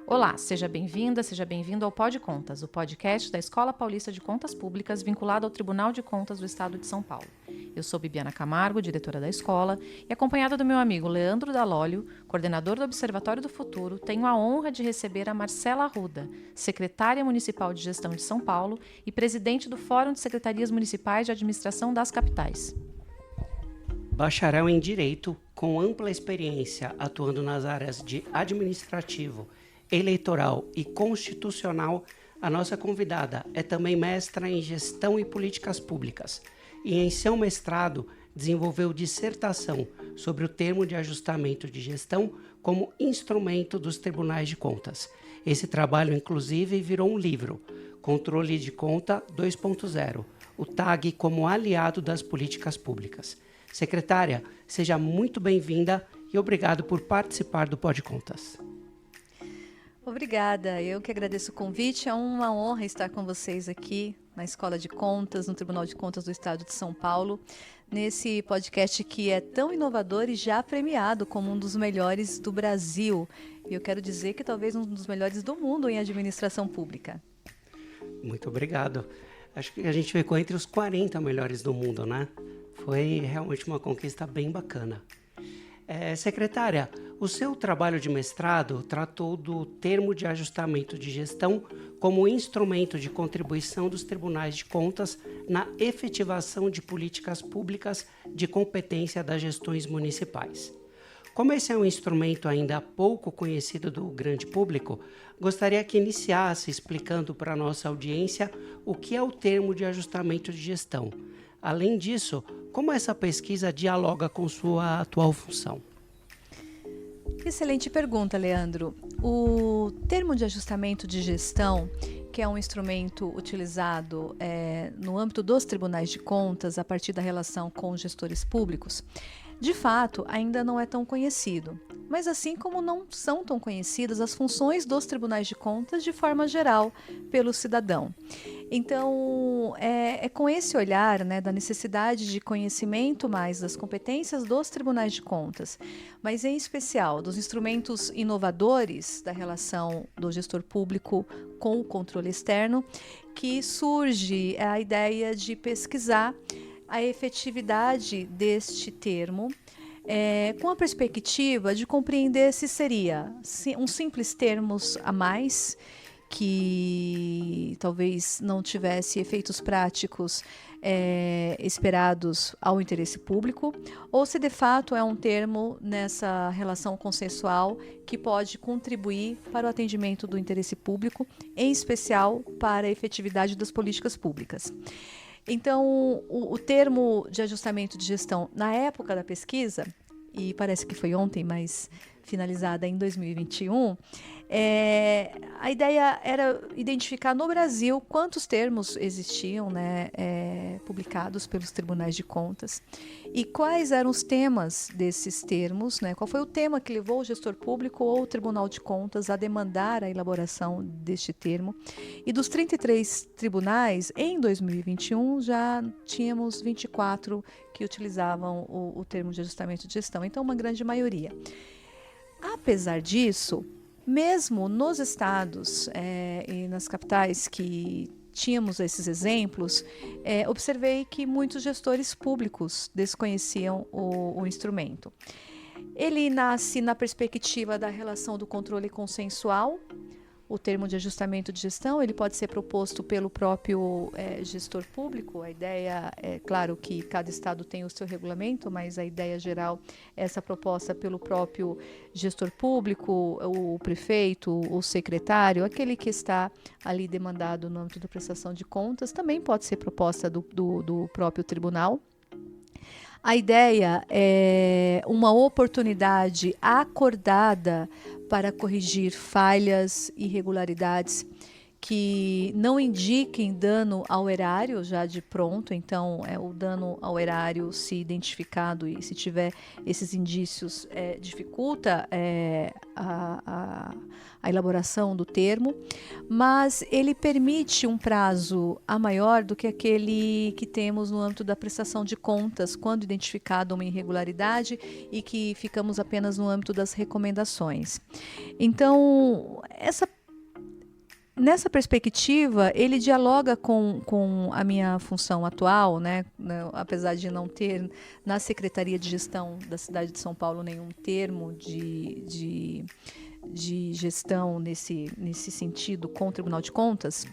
Olá, seja bem-vinda, seja bem-vindo ao Pod Contas, o podcast da Escola Paulista de Contas Públicas vinculado ao Tribunal de Contas do Estado de São Paulo. Eu sou Bibiana Camargo, diretora da escola, e acompanhada do meu amigo Leandro Dalólio, coordenador do Observatório do Futuro, tenho a honra de receber a Marcela Arruda, secretária municipal de gestão de São Paulo e presidente do Fórum de Secretarias Municipais de Administração das Capitais. Bacharel em Direito, com ampla experiência atuando nas áreas de administrativo, eleitoral e constitucional, a nossa convidada é também mestra em Gestão e Políticas Públicas e, em seu mestrado, desenvolveu dissertação sobre o termo de ajustamento de gestão como instrumento dos tribunais de contas. Esse trabalho, inclusive, virou um livro, Controle de Conta 2.0, o TAG como aliado das políticas públicas. Secretária, seja muito bem-vinda e obrigado por participar do Pod Contas. Obrigada, eu que agradeço o convite, é uma honra estar com vocês aqui na Escola de Contas, no Tribunal de Contas do Estado de São Paulo, nesse podcast que é tão inovador e já premiado como um dos melhores do Brasil. E eu quero dizer que talvez um dos melhores do mundo em administração pública. Muito obrigado. Acho que a gente ficou entre os 40 melhores do mundo, né? Foi realmente uma conquista bem bacana. Secretária, o seu trabalho de mestrado tratou do termo de ajustamento de gestão como instrumento de contribuição dos tribunais de contas na efetivação de políticas públicas de competência das gestões municipais. Como esse é um instrumento ainda pouco conhecido do grande público, gostaria que iniciasse explicando para a nossa audiência o que é o termo de ajustamento de gestão. Além disso, como essa pesquisa dialoga com sua atual função? Excelente pergunta, Leandro. O termo de ajustamento de gestão, que é um instrumento utilizado no âmbito dos tribunais de contas a partir da relação com os gestores públicos, de fato, ainda não é tão conhecido. Mas assim como não são tão conhecidas as funções dos tribunais de contas de forma geral pelo cidadão. Então, é com esse olhar, né, da necessidade de conhecimento mais das competências dos tribunais de contas, mas em especial dos instrumentos inovadores da relação do gestor público com o controle externo, que surge a ideia de pesquisar a efetividade deste termo, com a perspectiva de compreender se seria um simples termos a mais, que talvez não tivesse efeitos práticos esperados ao interesse público, ou se de fato é um termo nessa relação consensual que pode contribuir para o atendimento do interesse público, em especial para a efetividade das políticas públicas. Então, o termo de ajustamento de gestão, na época da pesquisa, e parece que foi ontem, mas finalizada em 2021, a ideia era identificar no Brasil quantos termos existiam, né, publicados pelos tribunais de contas e quais eram os temas desses termos, né, qual foi o tema que levou o gestor público ou o Tribunal de Contas a demandar a elaboração deste termo. E dos 33 tribunais, em 2021, já tínhamos 24 que utilizavam o termo de ajustamento de gestão, então uma grande maioria. Apesar disso, mesmo nos estados e nas capitais que tínhamos esses exemplos, observei que muitos gestores públicos desconheciam o instrumento. Ele nasce na perspectiva da relação do controle consensual. O termo de ajustamento de gestão ele pode ser proposto pelo próprio gestor público. A ideia é, claro, que cada estado tem o seu regulamento, mas a ideia geral é essa proposta pelo próprio gestor público, o prefeito, o secretário, aquele que está ali demandado no âmbito da prestação de contas. Também pode ser proposta do próprio tribunal. A ideia é uma oportunidade acordada para corrigir falhas, irregularidades que não indiquem dano ao erário já de pronto. Então, o dano ao erário, se identificado e se tiver esses indícios, dificulta a elaboração do termo, mas ele permite um prazo a maior do que aquele que temos no âmbito da prestação de contas, quando identificada uma irregularidade e que ficamos apenas no âmbito das recomendações. Então, nessa perspectiva, ele dialoga com a minha função atual, né? Apesar de não ter na Secretaria de Gestão da cidade de São Paulo nenhum termo de gestão nesse sentido com o Tribunal de Contas,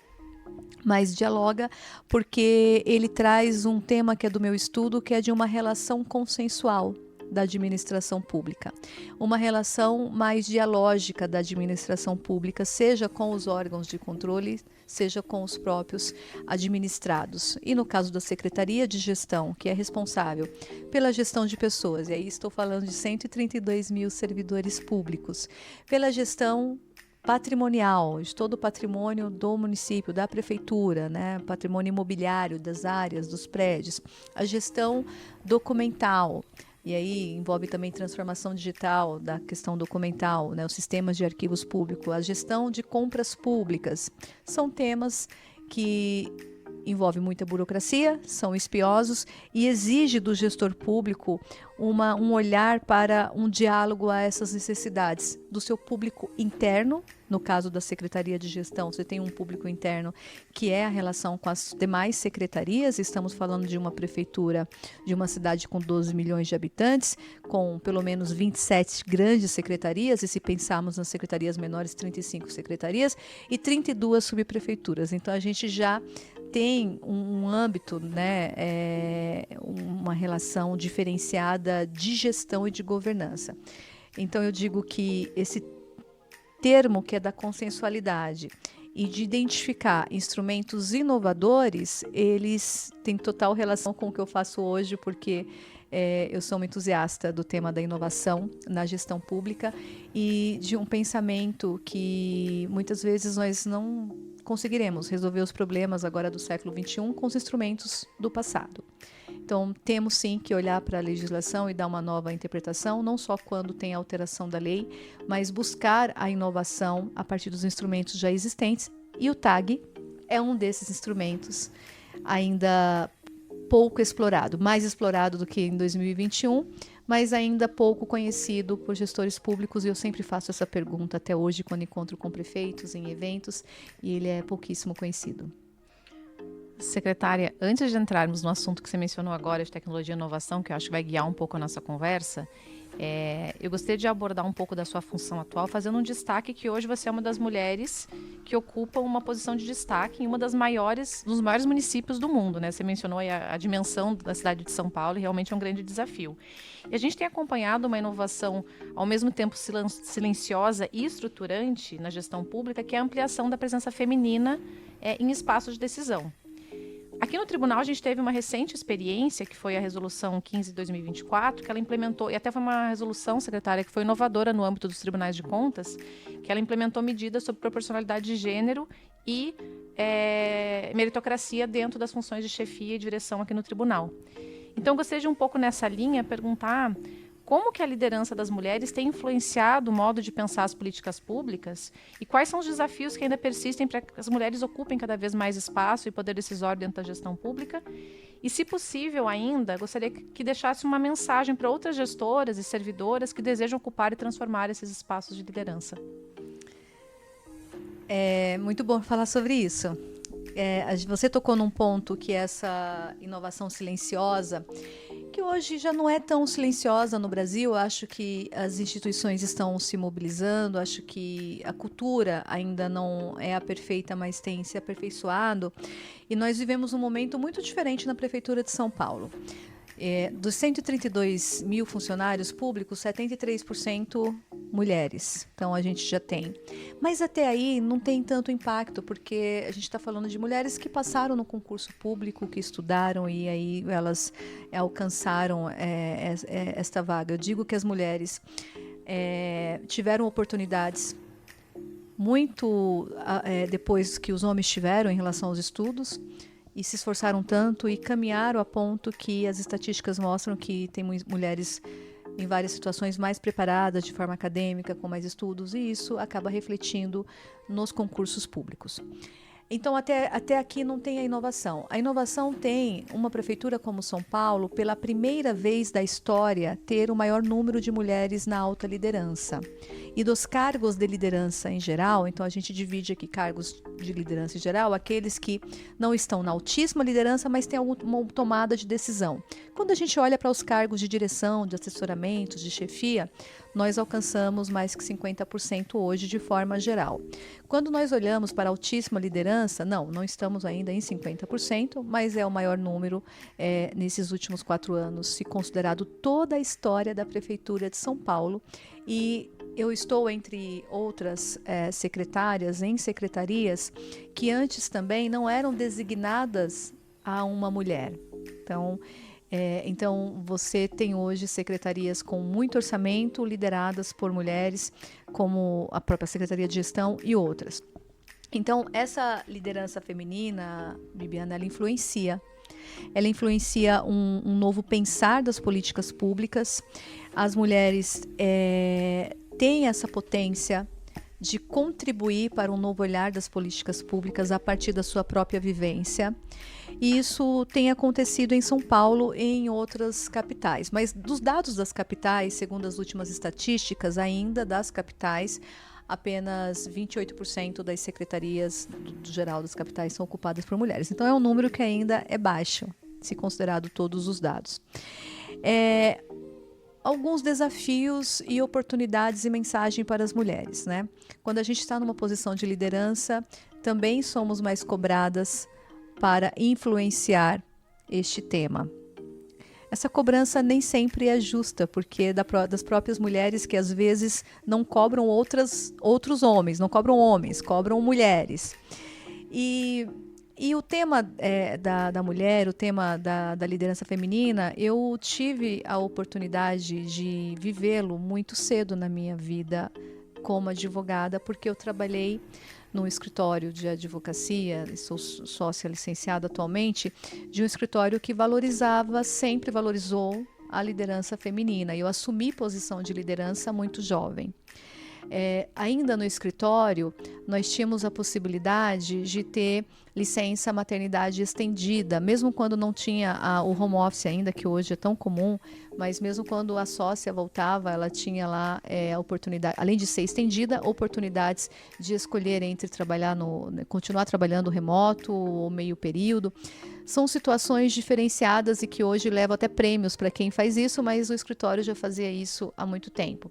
mas dialoga porque ele traz um tema que é do meu estudo, que é de uma relação consensual da administração pública. Uma relação mais dialógica da administração pública, seja com os órgãos de controle, seja com os próprios administrados. E no caso da Secretaria de Gestão, que é responsável pela gestão de pessoas, e aí estou falando de 132 mil servidores públicos, pela gestão patrimonial, de todo o patrimônio do município, da prefeitura, né? Patrimônio imobiliário das áreas, dos prédios, a gestão documental. E aí envolve também transformação digital da questão documental, né, os sistemas de arquivos públicos, a gestão de compras públicas. São temas que envolvem muita burocracia, são espiosos e exige do gestor público um olhar para um diálogo a essas necessidades do seu público interno. No caso da Secretaria de Gestão, você tem um público interno que é a relação com as demais secretarias. Estamos falando de uma prefeitura de uma cidade com 12 milhões de habitantes, com pelo menos 27 grandes secretarias, e se pensarmos nas secretarias menores, 35 secretarias e 32 subprefeituras. Então, a gente já tem um âmbito, né, uma relação diferenciada de gestão e de governança. Então, eu digo que esse termo que é da consensualidade e de identificar instrumentos inovadores, eles têm total relação com o que eu faço hoje, porque eu sou uma entusiasta do tema da inovação na gestão pública e de um pensamento que muitas vezes nós não conseguiremos resolver os problemas agora do século XXI com os instrumentos do passado. Então, temos sim que olhar para a legislação e dar uma nova interpretação, não só quando tem alteração da lei, mas buscar a inovação a partir dos instrumentos já existentes. E o TAG é um desses instrumentos ainda pouco explorado, mais explorado do que em 2021, mas ainda pouco conhecido por gestores públicos. E eu sempre faço essa pergunta até hoje quando encontro com prefeitos em eventos, e ele é pouquíssimo conhecido. Secretária, antes de entrarmos no assunto que você mencionou agora de tecnologia e inovação, que eu acho que vai guiar um pouco a nossa conversa, eu gostaria de abordar um pouco da sua função atual, fazendo um destaque que hoje você é uma das mulheres que ocupam uma posição de destaque em uma dos maiores municípios do mundo, né? Você mencionou aí a dimensão da cidade de São Paulo, e realmente é um grande desafio. E a gente tem acompanhado uma inovação, ao mesmo tempo silenciosa e estruturante na gestão pública, que é a ampliação da presença feminina em espaços de decisão. Aqui no tribunal a gente teve uma recente experiência, que foi a resolução 15/2024, que ela implementou, e até foi uma resolução, secretária, que foi inovadora no âmbito dos tribunais de contas, que ela implementou medidas sobre proporcionalidade de gênero e meritocracia dentro das funções de chefia e direção aqui no tribunal. Então, gostaria de um pouco nessa linha perguntar como que a liderança das mulheres tem influenciado o modo de pensar as políticas públicas e quais são os desafios que ainda persistem para que as mulheres ocupem cada vez mais espaço e poder decisório dentro da gestão pública. E, se possível ainda, gostaria que deixasse uma mensagem para outras gestoras e servidoras que desejam ocupar e transformar esses espaços de liderança. É muito bom falar sobre isso. Você tocou num ponto que é essa inovação silenciosa, que hoje já não é tão silenciosa no Brasil. Acho que as instituições estão se mobilizando, acho que a cultura ainda não é a perfeita, mas tem se aperfeiçoado. E nós vivemos um momento muito diferente na Prefeitura de São Paulo. Dos 132 mil funcionários públicos, 73% mulheres. Então, a gente já tem. Mas até aí não tem tanto impacto, porque a gente está falando de mulheres que passaram no concurso público, que estudaram e aí elas alcançaram esta vaga. Eu digo que as mulheres tiveram oportunidades muito depois que os homens tiveram em relação aos estudos, e se esforçaram tanto e caminharam a ponto que as estatísticas mostram que tem mulheres em várias situações mais preparadas de forma acadêmica, com mais estudos, e isso acaba refletindo nos concursos públicos. Então, até aqui não tem a inovação. A inovação tem uma prefeitura como São Paulo, pela primeira vez da história, ter o maior número de mulheres na alta liderança. E dos cargos de liderança em geral, então a gente divide aqui cargos de liderança em geral, aqueles que não estão na altíssima liderança, mas têm alguma tomada de decisão. Quando a gente olha para os cargos de direção, de assessoramento, de chefia, nós alcançamos mais que 50% hoje de forma geral. Quando nós olhamos para a altíssima liderança, não estamos ainda em 50%, mas é o maior número nesses últimos 4 anos, se considerado toda a história da Prefeitura de São Paulo. E eu estou entre outras secretárias em secretarias que antes também não eram designadas a uma mulher. Então, você tem hoje secretarias com muito orçamento, lideradas por mulheres, como a própria Secretaria de Gestão e outras. Então, essa liderança feminina, Bibiana, ela influencia. Ela influencia um novo pensar das políticas públicas. As mulheres têm essa potência de contribuir para um novo olhar das políticas públicas a partir da sua própria vivência. E isso tem acontecido em São Paulo e em outras capitais. Mas dos dados das capitais, segundo as últimas estatísticas, ainda das capitais, apenas 28% das secretarias do geral das capitais são ocupadas por mulheres. Então é um número que ainda é baixo, se considerado todos os dados. Alguns desafios e oportunidades e mensagem para as mulheres, né? Quando a gente está numa posição de liderança, também somos mais cobradas para influenciar este tema. Essa cobrança nem sempre é justa, porque é das próprias mulheres que às vezes não cobram outros homens, não cobram homens, cobram mulheres. E o tema da mulher, o tema da liderança feminina, eu tive a oportunidade de vivê-lo muito cedo na minha vida como advogada, porque eu trabalhei num escritório de advocacia, sou sócia licenciada atualmente, de um escritório que sempre valorizou a liderança feminina. Eu assumi posição de liderança muito jovem. Ainda no escritório, nós tínhamos a possibilidade de ter licença maternidade estendida, mesmo quando não tinha o home office ainda, que hoje é tão comum, mas mesmo quando a sócia voltava, ela tinha lá a oportunidade, além de ser estendida, oportunidades de escolher entre continuar trabalhando remoto ou meio período. São situações diferenciadas e que hoje levam até prêmios para quem faz isso, mas o escritório já fazia isso há muito tempo.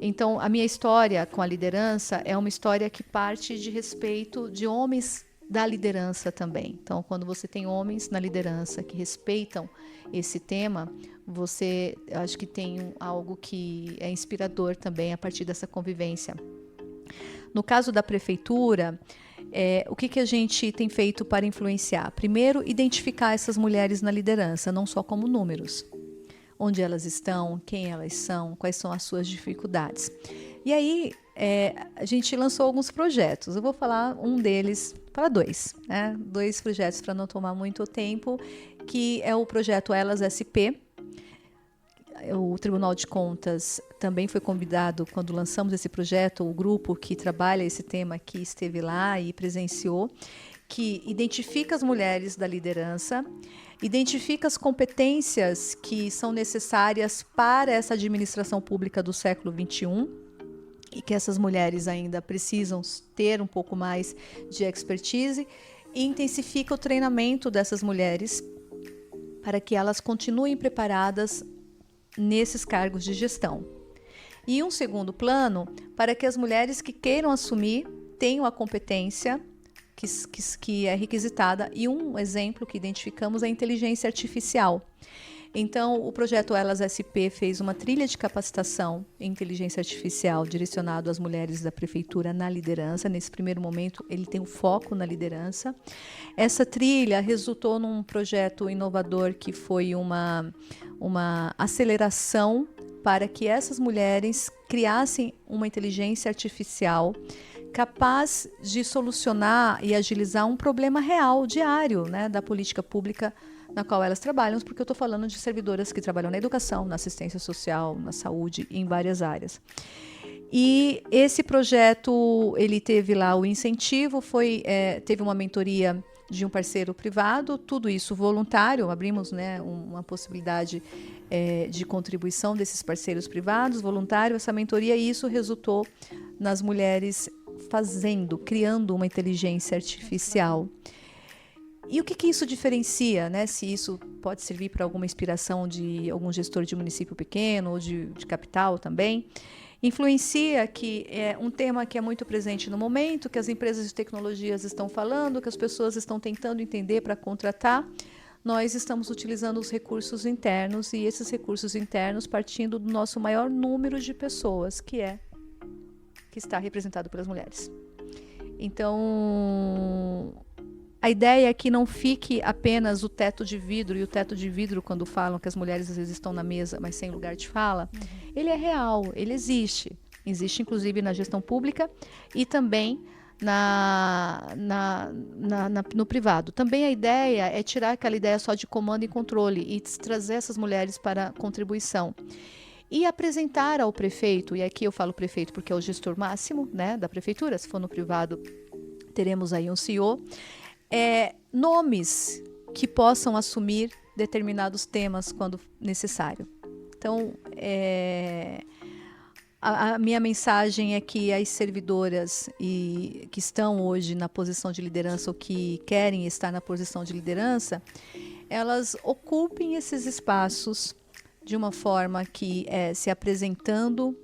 Então, a minha história com a liderança é uma história que parte de respeito de homens da liderança também. Então, quando você tem homens na liderança que respeitam esse tema, você acho que tem algo que é inspirador também a partir dessa convivência. No caso da prefeitura, o que a gente tem feito para influenciar? Primeiro, identificar essas mulheres na liderança, não só como números. Onde elas estão, quem elas são, quais são as suas dificuldades. E aí, a gente lançou alguns projetos. Eu vou falar dois, né? 2 projetos para não tomar muito tempo, que é o projeto Elas SP. O Tribunal de Contas também foi convidado, quando lançamos esse projeto, o grupo que trabalha esse tema que esteve lá e presenciou, que identifica as mulheres da liderança, identifica as competências que são necessárias para essa administração pública do século XXI e que essas mulheres ainda precisam ter um pouco mais de expertise, e intensifica o treinamento dessas mulheres para que elas continuem preparadas nesses cargos de gestão. E um segundo plano, para que as mulheres que queiram assumir tenham a competência que é requisitada, e um exemplo que identificamos é a inteligência artificial. Então, o projeto Elas SP fez uma trilha de capacitação em inteligência artificial direcionado às mulheres da prefeitura na liderança. Nesse primeiro momento, ele tem um foco na liderança. Essa trilha resultou num projeto inovador que foi uma aceleração para que essas mulheres criassem uma inteligência artificial capaz de solucionar e agilizar um problema real, diário, né, da política pública na qual elas trabalham, porque eu estou falando de servidoras que trabalham na educação, na assistência social, na saúde, em várias áreas. E esse projeto, ele teve lá o incentivo, teve uma mentoria de um parceiro privado, tudo isso voluntário, abrimos, né, uma possibilidade de contribuição desses parceiros privados, voluntário, essa mentoria, e isso resultou nas mulheres criando uma inteligência artificial. E o que isso diferencia, né? Se isso pode servir para alguma inspiração de algum gestor de município pequeno ou de capital também, influencia que é um tema que é muito presente no momento, que as empresas de tecnologias estão falando, que as pessoas estão tentando entender para contratar. Nós estamos utilizando os recursos internos, e esses recursos internos partindo do nosso maior número de pessoas, que está representado pelas mulheres. Então, a ideia é que não fique apenas o teto de vidro, e o teto de vidro, quando falam que as mulheres às vezes estão na mesa, mas sem lugar de fala, ele é real, ele existe. Existe, inclusive, na gestão pública e também no privado. Também a ideia é tirar aquela ideia só de comando e controle e trazer essas mulheres para a contribuição. E apresentar ao prefeito, e aqui eu falo prefeito porque é o gestor máximo, né, da prefeitura, se for no privado, teremos aí um CEO, nomes que possam assumir determinados temas quando necessário. Então, a minha mensagem é que as servidoras que estão hoje na posição de liderança ou que querem estar na posição de liderança, elas ocupem esses espaços de uma forma que se apresentando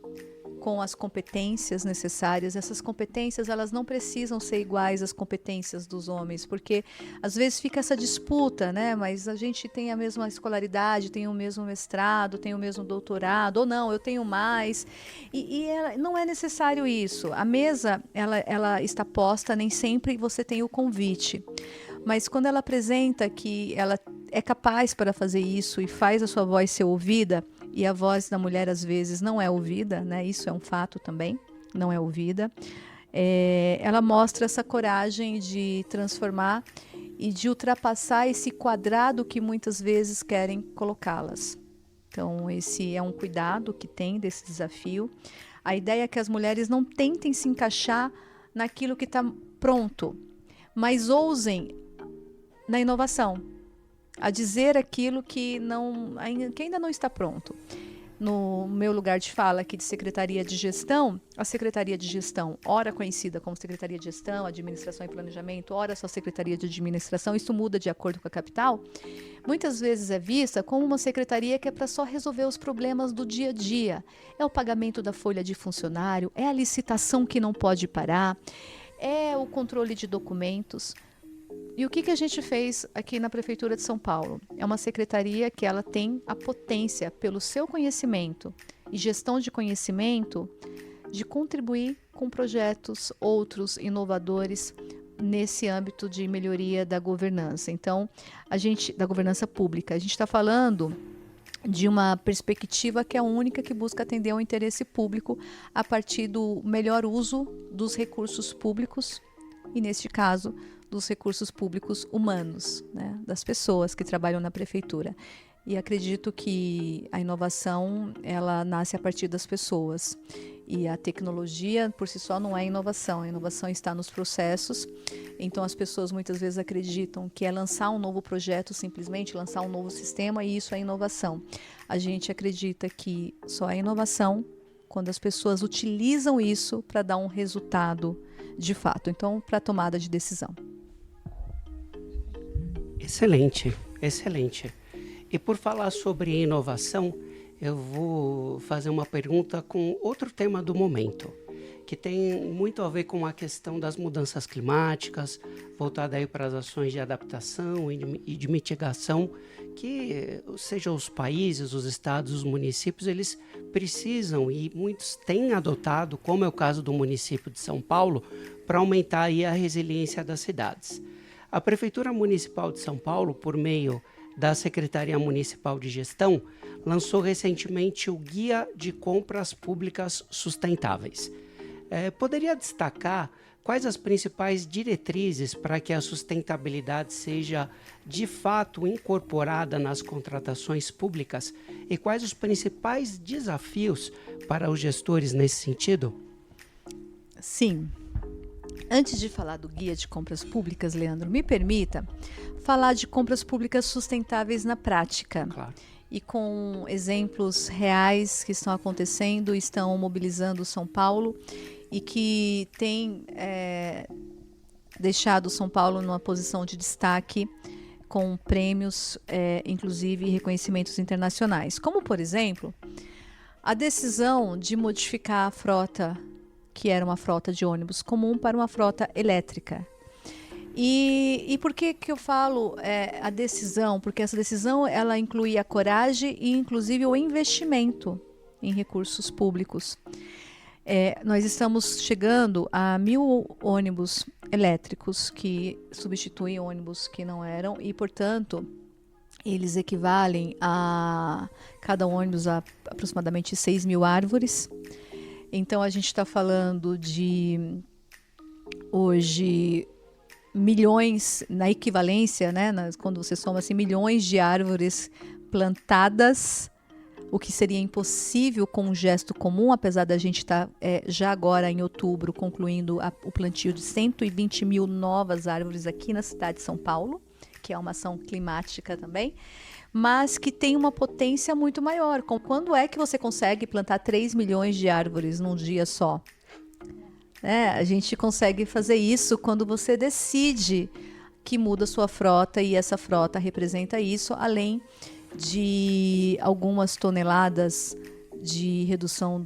com as competências necessárias. Essas competências, elas não precisam ser iguais às competências dos homens, porque às vezes fica essa disputa, né? Mas a gente tem a mesma escolaridade, tem o mesmo mestrado, tem o mesmo doutorado, ou não, eu tenho mais. E não é necessário isso. A mesa, ela está posta, nem sempre você tem o convite. Mas quando ela apresenta que ela é capaz para fazer isso e faz a sua voz ser ouvida, e a voz da mulher às vezes não é ouvida, né? Isso é um fato também, não é ouvida. Ela mostra essa coragem de transformar e de ultrapassar esse quadrado que muitas vezes querem colocá-las. Então, esse é um cuidado que tem desse desafio. A ideia é que as mulheres não tentem se encaixar naquilo que está pronto, mas ousem na inovação, a dizer aquilo que ainda não está pronto. No meu lugar de fala aqui de Secretaria de Gestão, a Secretaria de Gestão, ora conhecida como Secretaria de Gestão, Administração e Planejamento, ora só Secretaria de Administração, isso muda de acordo com a capital, muitas vezes é vista como uma secretaria que é para só resolver os problemas do dia a dia. É o pagamento da folha de funcionário, é a licitação que não pode parar, é o controle de documentos. E o que a gente fez aqui na Prefeitura de São Paulo? É uma secretaria que ela tem a potência, pelo seu conhecimento e gestão de conhecimento, de contribuir com projetos outros inovadores nesse âmbito de melhoria da governança. Então, da governança pública, a gente está falando de uma perspectiva que é a única que busca atender ao interesse público a partir do melhor uso dos recursos públicos e, neste caso, dos recursos públicos humanos, né, das pessoas que trabalham na prefeitura. E acredito que a inovação, ela nasce a partir das pessoas. E a tecnologia, por si só, não é inovação. A inovação está nos processos. Então, as pessoas muitas vezes acreditam que é lançar um novo projeto, simplesmente lançar um novo sistema, e isso é inovação. A gente acredita que só é inovação quando as pessoas utilizam isso para dar um resultado de fato. Então, para a tomada de decisão. Excelente, excelente. E por falar sobre inovação, eu vou fazer uma pergunta com outro tema do momento, que tem muito a ver com a questão das mudanças climáticas, voltada aí para as ações de adaptação e de mitigação, que seja os países, os estados, os municípios, eles precisam, e muitos têm adotado, como é o caso do município de São Paulo, para aumentar aí a resiliência das cidades. A Prefeitura Municipal de São Paulo, por meio da Secretaria Municipal de Gestão, lançou recentemente o Guia de Compras Públicas Sustentáveis. Poderia destacar quais as principais diretrizes para que a sustentabilidade seja de fato incorporada nas contratações públicas e quais os principais desafios para os gestores nesse sentido? Sim. Antes de falar do guia de compras públicas, Leandro, me permita falar de compras públicas sustentáveis na prática. Claro. E com exemplos reais que estão acontecendo, estão mobilizando São Paulo e que tem deixado São Paulo numa posição de destaque com prêmios, inclusive reconhecimentos internacionais. Como, por exemplo, a decisão de modificar a frota, que era uma frota de ônibus comum, para uma frota elétrica. E por que eu falo a decisão? Porque essa decisão ela inclui a coragem e inclusive o investimento em recursos públicos. Nós estamos chegando a 1.000 ônibus elétricos que substituem ônibus que não eram e, portanto, eles equivalem a cada ônibus a aproximadamente 6.000 árvores. Então, a gente está falando de, hoje, milhões, na equivalência, né, quando você soma assim, milhões de árvores plantadas, o que seria impossível com um gesto comum, apesar da gente estar já agora em outubro concluindo o plantio de 120.000 novas árvores aqui na cidade de São Paulo, que é uma ação climática também, mas que tem uma potência muito maior. Quando é que você consegue plantar 3 milhões de árvores num dia só? A gente consegue fazer isso quando você decide que muda a sua frota e essa frota representa isso, além de algumas toneladas de redução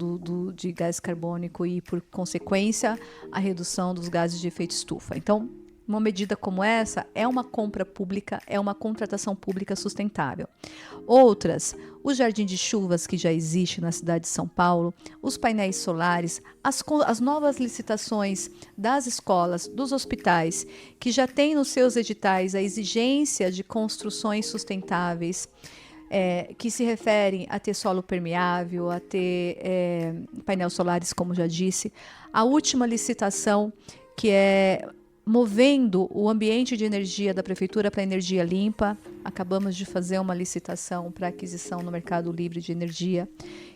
de gás carbônico e, por consequência, a redução dos gases de efeito estufa. Então, uma medida como essa é uma compra pública, é uma contratação pública sustentável. Outras, o jardim de chuvas que já existe na cidade de São Paulo, os painéis solares, as novas licitações das escolas, dos hospitais, que já têm nos seus editais a exigência de construções sustentáveis, que se referem a ter solo permeável, a ter painéis solares, como já disse. A última licitação, que é movendo o ambiente de energia da prefeitura para energia limpa. Acabamos de fazer uma licitação para aquisição no mercado livre de energia,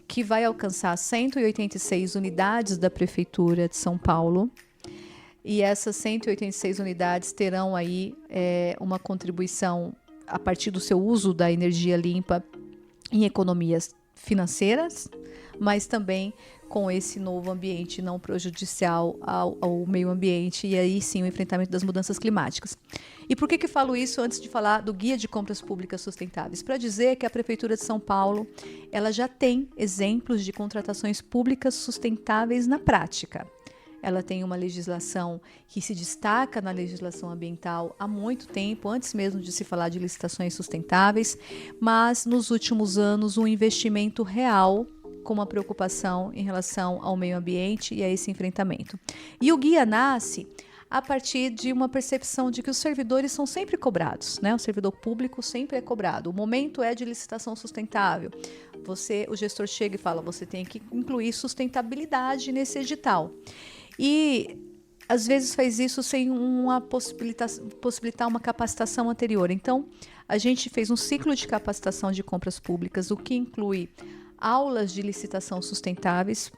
que vai alcançar 186 unidades da prefeitura de São Paulo. E essas 186 unidades terão aí uma contribuição a partir do seu uso da energia limpa em economias financeiras, mas também com esse novo ambiente não prejudicial ao meio ambiente e aí sim o enfrentamento das mudanças climáticas. E por que falo isso antes de falar do Guia de Compras Públicas Sustentáveis? Para dizer que a Prefeitura de São Paulo ela já tem exemplos de contratações públicas sustentáveis na prática. Ela tem uma legislação que se destaca na legislação ambiental há muito tempo, antes mesmo de se falar de licitações sustentáveis, mas nos últimos anos um investimento real com uma preocupação em relação ao meio ambiente e a esse enfrentamento. E o guia nasce a partir de uma percepção de que os servidores são sempre cobrados, né? O servidor público sempre é cobrado. O momento é de licitação sustentável. O gestor chega e fala, você tem que incluir sustentabilidade nesse edital. E às vezes faz isso sem possibilitar uma capacitação anterior. Então, a gente fez um ciclo de capacitação de compras públicas, o que inclui aulas de licitação sustentáveis,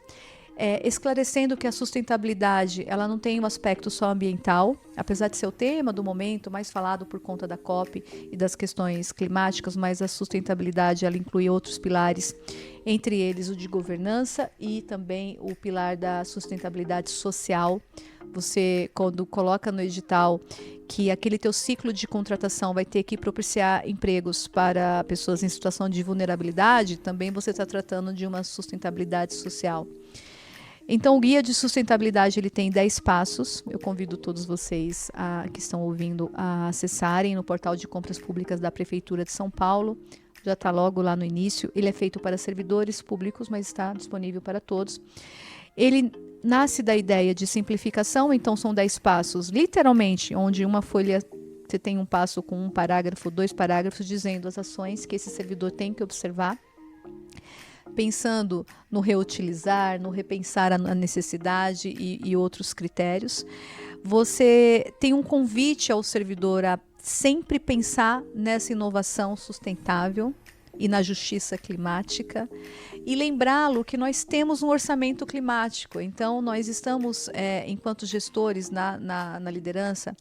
esclarecendo que a sustentabilidade ela não tem um aspecto só ambiental, apesar de ser o tema do momento mais falado por conta da COP e das questões climáticas, mas a sustentabilidade ela inclui outros pilares, entre eles o de governança e também o pilar da sustentabilidade social. Você, quando coloca no edital que aquele teu ciclo de contratação vai ter que propiciar empregos para pessoas em situação de vulnerabilidade, também você está tratando de uma sustentabilidade social. Então, o Guia de Sustentabilidade ele tem 10 passos. Eu convido todos vocês que estão ouvindo a acessarem no portal de compras públicas da Prefeitura de São Paulo. Já está logo lá no início. Ele é feito para servidores públicos, mas está disponível para todos. Ele nasce da ideia de simplificação, então são 10 passos, literalmente, onde uma folha você tem um passo com um parágrafo, 2 parágrafos, dizendo as ações que esse servidor tem que observar. pensando no reutilizar, no repensar a necessidade e outros critérios. Você tem um convite ao servidor a sempre pensar nessa inovação sustentável e na justiça climática, e lembrá-lo que nós temos um orçamento climático. Então, nós estamos, enquanto gestores na liderança,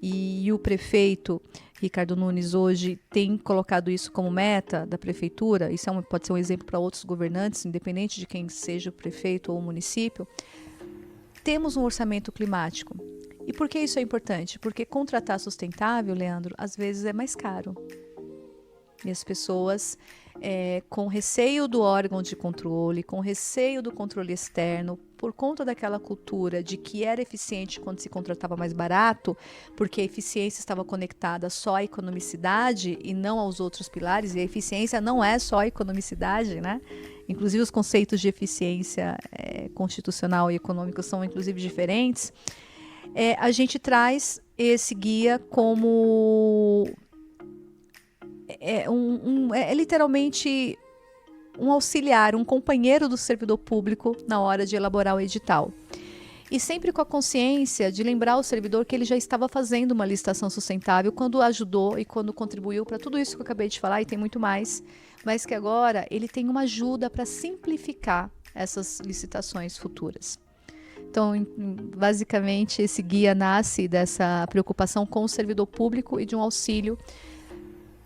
e o prefeito Ricardo Nunes hoje tem colocado isso como meta da prefeitura. Isso pode ser um exemplo para outros governantes, independente de quem seja o prefeito ou o município. Temos um orçamento climático. E por que isso é importante? Porque contratar sustentável, Leandro, às vezes é mais caro. E as pessoas, com receio do órgão de controle, com receio do controle externo, por conta daquela cultura de que era eficiente quando se contratava mais barato, porque a eficiência estava conectada só à economicidade e não aos outros pilares, e a eficiência não é só a economicidade, né? Inclusive os conceitos de eficiência constitucional e econômica são inclusive diferentes. A gente traz esse guia como literalmente um auxiliar, um companheiro do servidor público na hora de elaborar o edital. E sempre com a consciência de lembrar o servidor que ele já estava fazendo uma licitação sustentável quando ajudou e quando contribuiu para tudo isso que eu acabei de falar, e tem muito mais, mas que agora ele tem uma ajuda para simplificar essas licitações futuras. Então, basicamente, esse guia nasce dessa preocupação com o servidor público e de um auxílio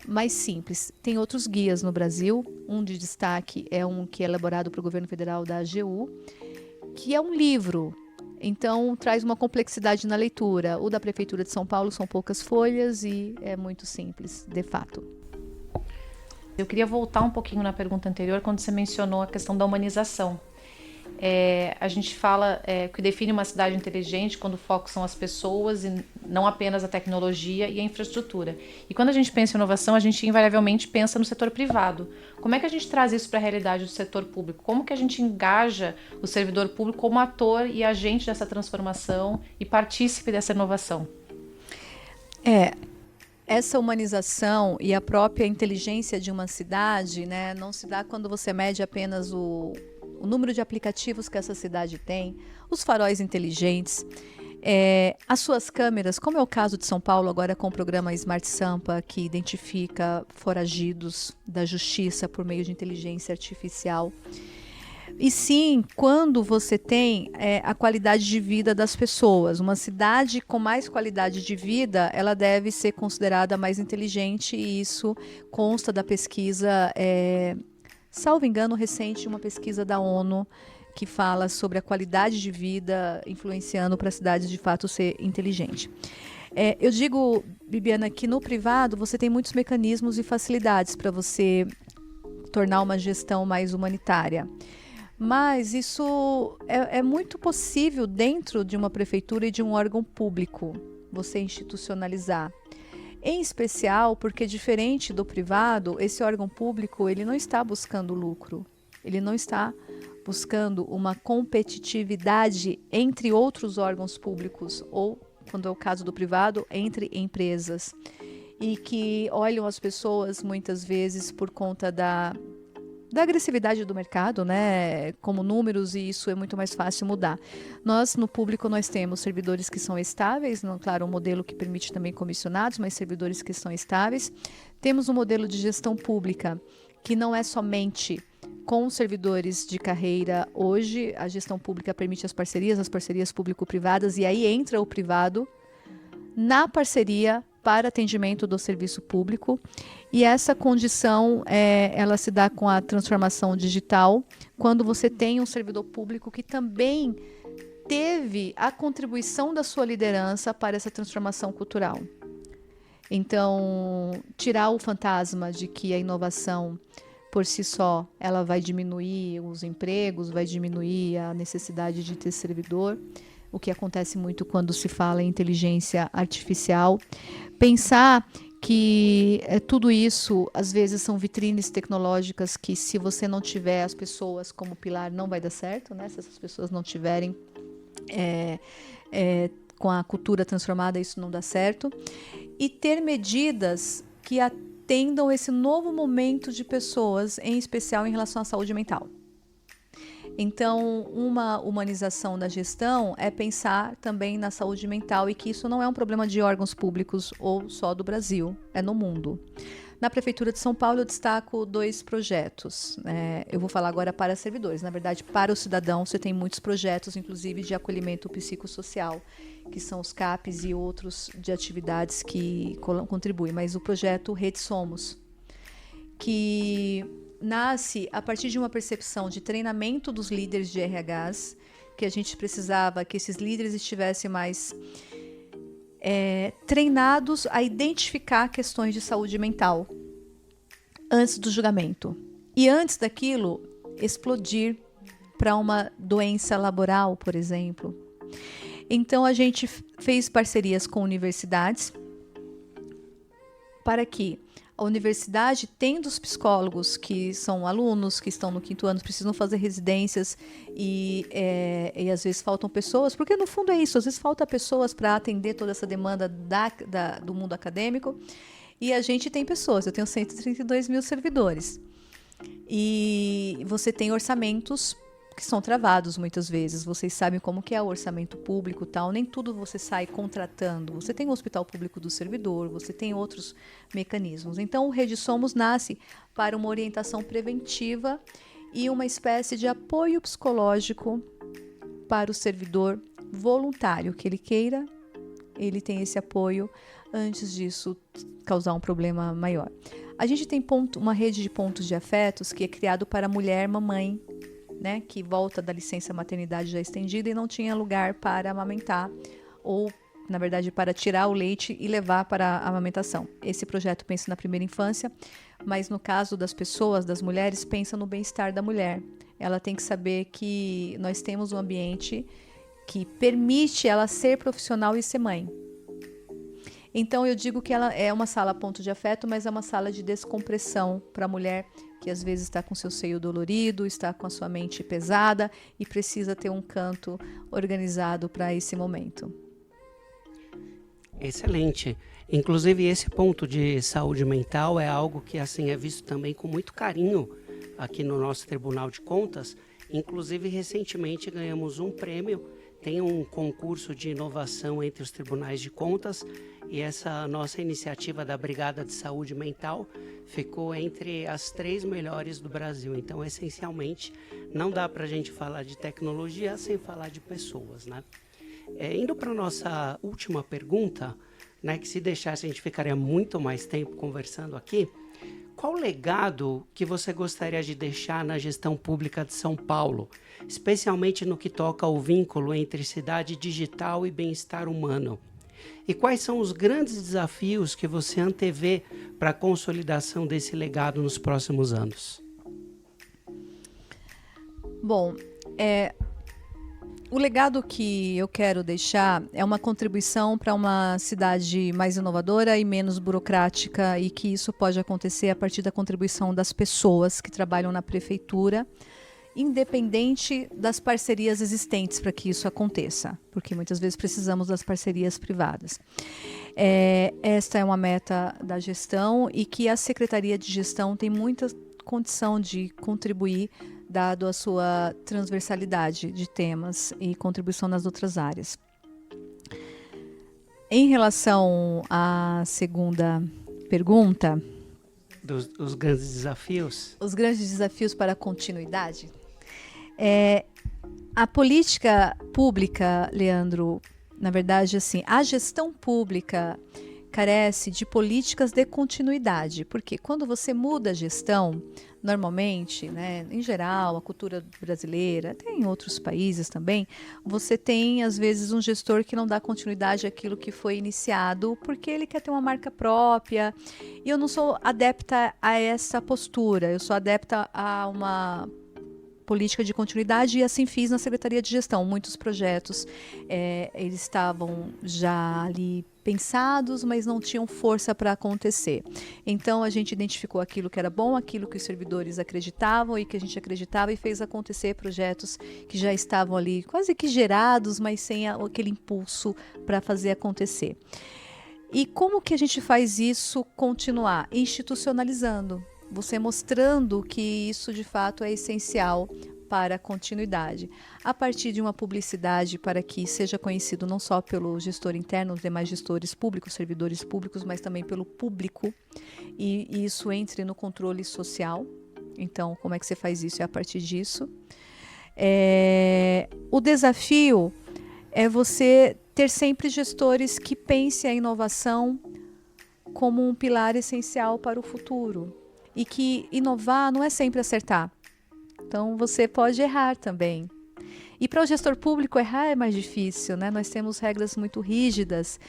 mais simples. Tem outros guias no Brasil, um de destaque é um que é elaborado para o governo federal da AGU, que é um livro, então traz uma complexidade na leitura. O da Prefeitura de São Paulo são poucas folhas e é muito simples, de fato. Eu queria voltar um pouquinho na pergunta anterior, quando você mencionou a questão da humanização. A gente fala que define uma cidade inteligente quando o foco são as pessoas e não apenas a tecnologia e a infraestrutura. E quando a gente pensa em inovação, a gente invariavelmente pensa no setor privado. Como é que a gente traz isso para a realidade do setor público? Como que a gente engaja o servidor público como ator e agente dessa transformação e partícipe dessa inovação? Essa humanização e a própria inteligência de uma cidade, né, não se dá quando você mede apenas o número de aplicativos que essa cidade tem, os faróis inteligentes, as suas câmeras, como é o caso de São Paulo agora com o programa Smart Sampa, que identifica foragidos da justiça por meio de inteligência artificial. E sim, quando você tem a qualidade de vida das pessoas, uma cidade com mais qualidade de vida, ela deve ser considerada mais inteligente, e isso consta da pesquisa, salvo engano, recente, uma pesquisa da ONU que fala sobre a qualidade de vida influenciando para a cidade de fato ser inteligente. Eu digo, Bibiana, que no privado você tem muitos mecanismos e facilidades para você tornar uma gestão mais humanitária. Mas isso é muito possível dentro de uma prefeitura e de um órgão público, você institucionalizar. Em especial porque, diferente do privado, esse órgão público ele não está buscando lucro, ele não está buscando uma competitividade entre outros órgãos públicos ou, quando é o caso do privado, entre empresas, e que olham as pessoas muitas vezes por conta da agressividade do mercado, né, como números, e isso é muito mais fácil mudar. Nós, no público, nós temos servidores que são estáveis, não, claro, um modelo que permite também comissionados, mas servidores que são estáveis. Temos um modelo de gestão pública que não é somente com servidores de carreira. Hoje, a gestão pública permite as parcerias público-privadas, e aí entra o privado na parceria para atendimento do serviço público, e essa condição ela se dá com a transformação digital, quando você tem um servidor público que também teve a contribuição da sua liderança para essa transformação cultural. Então, tirar o fantasma de que a inovação por si só ela vai diminuir os empregos, vai diminuir a necessidade de ter servidor, o que acontece muito quando se fala em inteligência artificial. Pensar que tudo isso, às vezes, são vitrines tecnológicas que, se você não tiver as pessoas como pilar, não vai dar certo, né? Se essas pessoas não tiverem com a cultura transformada, isso não dá certo. E ter medidas que entendam esse novo momento de pessoas, em especial em relação à saúde mental. Então, uma humanização da gestão é pensar também na saúde mental e que isso não é um problema de órgãos públicos ou só do Brasil, é no mundo. Na Prefeitura de São Paulo, eu destaco 2 projetos. Eu vou falar agora para servidores. Na verdade, para o cidadão, você tem muitos projetos, inclusive de acolhimento psicossocial, que são os CAPs e outros de atividades que contribuem. Mas o projeto Rede Somos, que nasce a partir de uma percepção de treinamento dos líderes de RHs, que a gente precisava que esses líderes estivessem mais treinados a identificar questões de saúde mental antes do julgamento. E antes daquilo, explodir para uma doença laboral, por exemplo. Então, a gente fez parcerias com universidades para que a universidade, tendo os psicólogos que são alunos, que estão no 5º ano, precisam fazer residências e às vezes faltam pessoas, porque no fundo é isso, às vezes falta pessoas para atender toda essa demanda do mundo acadêmico, e a gente tem pessoas, eu tenho 132 mil servidores, e você tem orçamentos que são travados muitas vezes. Vocês sabem como que é o orçamento público, tal, nem tudo você sai contratando. Você tem o hospital público do servidor, você tem outros mecanismos. Então, o Rede Somos nasce para uma orientação preventiva e uma espécie de apoio psicológico para o servidor voluntário, que ele queira, ele tem esse apoio antes disso causar um problema maior. A gente tem uma rede de pontos de afetos que é criado para a mulher mamãe, né, que volta da licença maternidade já estendida e não tinha lugar para amamentar ou, na verdade, para tirar o leite e levar para a amamentação. Esse projeto pensa na primeira infância, mas no caso das pessoas, das mulheres, pensa no bem-estar da mulher. Ela tem que saber que nós temos um ambiente que permite ela ser profissional e ser mãe. Então, eu digo que ela é uma sala ponto de afeto, mas é uma sala de descompressão para a mulher que às vezes está com seu seio dolorido, está com a sua mente pesada e precisa ter um canto organizado para esse momento. Excelente. Inclusive, esse ponto de saúde mental é algo que assim é visto também com muito carinho aqui no nosso Tribunal de Contas. Inclusive, recentemente ganhamos um prêmio. Tem um concurso de inovação entre os tribunais de contas e essa nossa iniciativa da Brigada de Saúde Mental ficou entre as 3 melhores do Brasil. Então, essencialmente, não dá para a gente falar de tecnologia sem falar de pessoas, né? Indo para a nossa última pergunta, né, que se deixasse a gente ficaria muito mais tempo conversando aqui. Qual legado que você gostaria de deixar na gestão pública de São Paulo, especialmente no que toca ao vínculo entre cidade digital e bem-estar humano? E quais são os grandes desafios que você antevê para a consolidação desse legado nos próximos anos? Bom, o legado que eu quero deixar é uma contribuição para uma cidade mais inovadora e menos burocrática, e que isso pode acontecer a partir da contribuição das pessoas que trabalham na prefeitura, independente das parcerias existentes para que isso aconteça, porque muitas vezes precisamos das parcerias privadas. Esta é uma meta da gestão e que a Secretaria de Gestão tem muita condição de contribuir, dado a sua transversalidade de temas e contribuição nas outras áreas. Em relação à segunda pergunta... Os grandes desafios? Os grandes desafios para a continuidade? A política pública, Leandro, na verdade, assim, a gestão pública carece de políticas de continuidade, porque quando você muda a gestão, normalmente, né, em geral, a cultura brasileira, até em outros países também, você tem, às vezes, um gestor que não dá continuidade àquilo que foi iniciado, porque ele quer ter uma marca própria, e eu não sou adepta a essa postura, eu sou adepta a uma política de continuidade, e assim fiz na Secretaria de Gestão. Muitos projetos, eles estavam já ali pensados, mas não tinham força para acontecer. Então, a gente identificou aquilo que era bom, aquilo que os servidores acreditavam e que a gente acreditava, e fez acontecer projetos que já estavam ali quase que gerados, mas sem aquele impulso para fazer acontecer. E como que a gente faz isso continuar? Institucionalizando, você mostrando que isso de fato é essencial para a continuidade, a partir de uma publicidade para que seja conhecido não só pelo gestor interno, os demais gestores públicos, servidores públicos, mas também pelo público, e isso entre no controle social. Então, como é que você faz isso? É a partir disso. O desafio é você ter sempre gestores que pensem a inovação como um pilar essencial para o futuro, e que inovar não é sempre acertar. Então, você pode errar também. E para o gestor público, errar é mais difícil, né? Nós temos regras muito rígidas,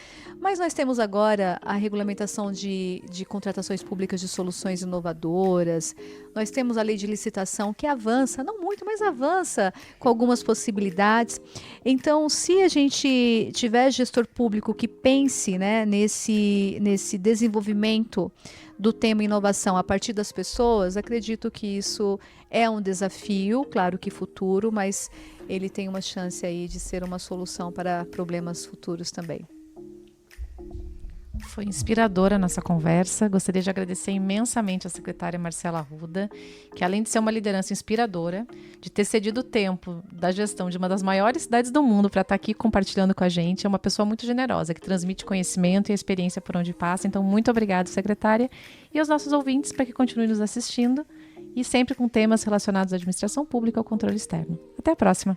mas nós temos agora a regulamentação de contratações públicas de soluções inovadoras, nós temos a lei de licitação que avança, não muito, mas avança com algumas possibilidades. Então, se a gente tiver gestor público que pense, né, nesse desenvolvimento do tema inovação a partir das pessoas, acredito que isso é um desafio, claro que futuro, mas ele tem uma chance aí de ser uma solução para problemas futuros também. Foi inspiradora a nossa conversa. Gostaria de agradecer imensamente a secretária Marcela Arruda, que além de ser uma liderança inspiradora, de ter cedido o tempo da gestão de uma das maiores cidades do mundo para estar aqui compartilhando com a gente, é uma pessoa muito generosa, que transmite conhecimento e experiência por onde passa. Então, muito obrigada, secretária, e aos nossos ouvintes para que continuem nos assistindo, e sempre com temas relacionados à administração pública ou controle externo. Até a próxima!